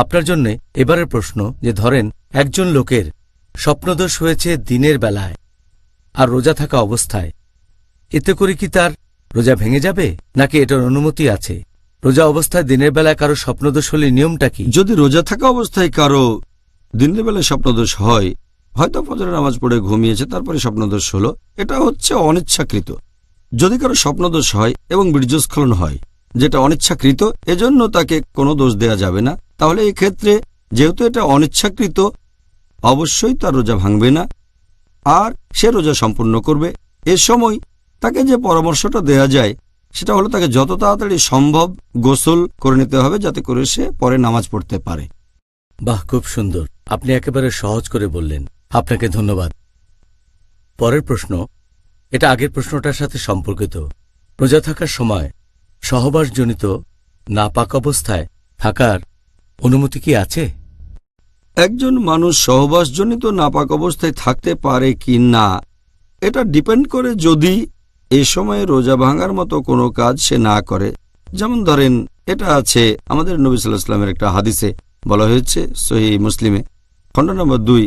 আপনার জন্য এবারের প্রশ্ন যে ধরেন একজন লোকের স্বপ্নদোষ হয়েছে দিনের বেলায় আর রোজা থাকা অবস্থায়, এতে করে কি তার রোজা ভেঙে যাবে নাকি এটার অনুমতি আছে? রোজা অবস্থায় দিনের বেলায় কারো স্বপ্নদোষ হলে নিয়মটা কি? যদি রোজা থাকা অবস্থায় কারো দিনের বেলায় স্বপ্নদোষ হয়, হয়তো ফজরের নামাজ পড়ে ঘুমিয়েছে, তারপরে স্বপ্নদোষ হলো, এটা হচ্ছে অনিচ্ছাকৃত। যদি কারো স্বপ্নদোষ হয় এবং বীর্যস্খলন হয়, যেটা অনিচ্ছাকৃত, এজন্য তাকে কোনো দোষ দেয়া যাবে না। তাহলে এই ক্ষেত্রে যেহেতু এটা অনিচ্ছাকৃত, অবশ্যই তার রোজা ভাঙবে না আর সে রোজা সম্পূর্ণ করবে। এ সময় তাকে যে পরামর্শটা দেয়া যায় সেটা হলো তাকে যত তাড়াতাড়ি সম্ভব গোসল করে নিতে হবে, যাতে করে সে পরে নামাজ পড়তে পারে। বাহ, খুব সুন্দর। আপনি একেবারে সহজ করে বললেন, আপনাকে ধন্যবাদ। পরের প্রশ্ন, এটা আগের প্রশ্নটার সাথে সম্পর্কিত। রোজা থাকার সময় সহবাসজনিত নাপাক অবস্থায় থাকার অনুমতি কি আছে? একজন মানুষ সহবাসজনিত নাপাক অবস্থায় থাকতে পারে কি না, এটা ডিপেন্ড করে যদি এ সময়ে রোজা ভাঙার মতো কোনো কাজ সে না করে। যেমন ধরেন, এটা আছে আমাদের নবী সাল্লাল্লাহু আলাইহি ওয়াসাল্লামের একটা হাদিসে বলা হয়েছে, সহিহ মুসলিমে খণ্ড নম্বর 2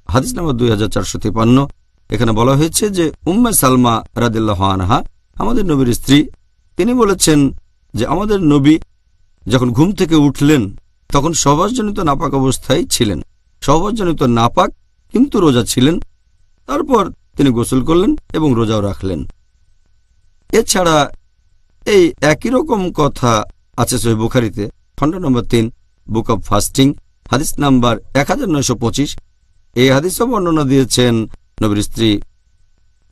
হাদিস নম্বর 2453। এখানে বলা হয়েছে যে উম্মে সালমা রাদিয়াল্লাহু আনহা, আমাদের নবীর স্ত্রী, তিনি বলেছেন যে আমাদের নবী যখন ঘুম থেকে উঠলেন তখন সহবাসজনিত নাপাক অবস্থায় ছিলেন। সহবাসজনিত নাপাক কিন্তু রোজা ছিলেন। তারপর তিনি গোসল করলেন এবং রোজাও রাখলেন। এছাড়া এই একই রকম কথা আছে সহিহ বুখারীতে খণ্ড নম্বর 3 বুক অব ফাস্টিং হাদিস নাম্বার 1925। এই হাদিসও বর্ণনা দিয়েছেন নবীর স্ত্রী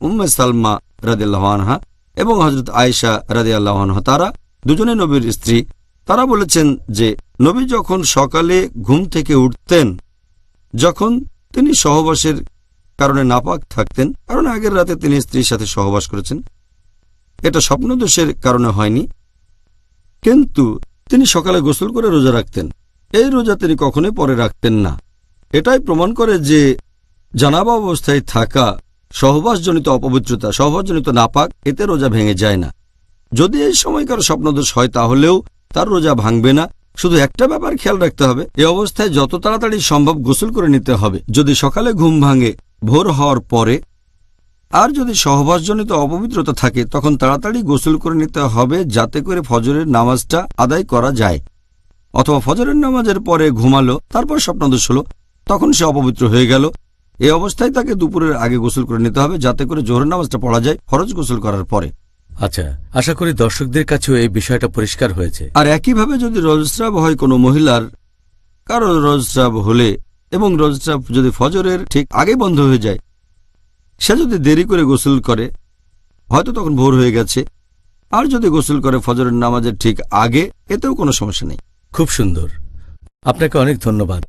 উম্মে সালমা রাদিয়াল্লাহু আনহা এবং হযরত আয়েশা রাদিয়াল্লাহু আনহা। তারা দুজনে নবীর স্ত্রী। তারা বলেছেন যে নবী যখন সকালে ঘুম থেকে উঠতেন, যখন তিনি সহবাসের কারণে নাপাক থাকতেন, কারণ আগের রাতে তিনি স্ত্রীর সাথে সহবাস করেছেন, এটা স্বপ্নদোষের কারণে হয়নি, কিন্তু তিনি সকালে গোসল করে রোজা রাখতেন। এই রোজা তিনি কখনোই পরে রাখতেন না। এটাই প্রমাণ করে যে জানাবা অবস্থায় থাকা সহবাসজনিত অপবিত্রতা, সহবাসজনিত নাপাক, এতে রোজা ভেঙে যায় না। যদি এই সময়কার স্বপ্নদোষ হয় তাহলেও তার রোজা ভাঙবে না। শুধু একটা ব্যাপার খেয়াল রাখতে হবে, এই অবস্থায় যত তাড়াতাড়ি সম্ভব গোসল করে নিতে হবে। যদি সকালে ঘুম ভাঙে ভোর হওয়ার পরে, আর যদি সহবাসজনিত অপবিত্রতা থাকে তখন তাড়াতাড়ি গোসল করে নিতে হবে, যাতে করে ফজরের নামাজটা আদায় করা যায়। অথবা ফজরের নামাজের পরে ঘুমালো, তারপর স্বপ্নদোষ হলো, তখন সে অপবিত্র হয়ে গেল। এই অবস্থায় তাকে দুপুরের আগে গোসল করে নিতে হবে, যাতে করে জোহরের নামাজটা পড়া যায় ফরজ গোসল করার পরে। আচ্ছা, আশা করি দর্শকদের কাছেও এই বিষয়টা পরিষ্কার হয়েছে। আর একইভাবে যদি রজস্রাব হয় কোনো মহিলার, কারো রজস্রাব হলে এবং রজস্রাব যদি ফজরের ঠিক আগে বন্ধ হয়ে যায়, সে যদি দেরি করে গোসল করে, হয়তো তখন ভোর হয়ে গেছে, আর যদি গোসল করে ফজরের নামাজের ঠিক আগে, এতেও কোনো সমস্যা নেই। খুব সুন্দর, আপনাকে অনেক ধন্যবাদ।